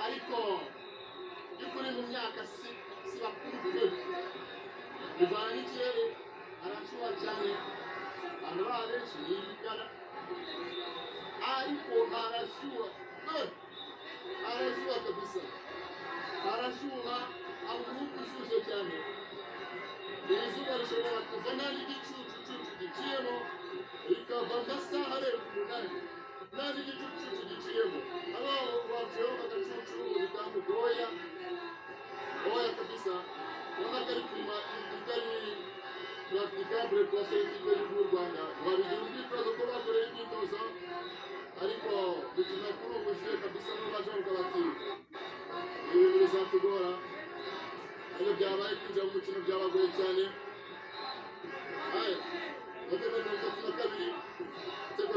ariko y'ukuri mu myaka si bakuru pe bivana n'ikirere arashuha cyane abantu benshi n'ibikara ariko arashuha arashuha kabisa arashuha abunuka ushushe cyane izuba rishobora kuva nta n'igicucu giciyemo rikava amasaha arenga 8 nta n'igicucu giciyemo abaho baciyeho agacucu bitamugoya oya kabisa ubona ko ari klima itari praticable kwa sosiyete y'u Rwanda babigira ubwifuzo ko bakoreye imyitozo ariko dukina kuri ubu bushyuhe kabisa n'abajonga bati ibi bizatugora iyo byabaye kwinjira mu mukino byabagoye cyane aya bakaba 32 igitego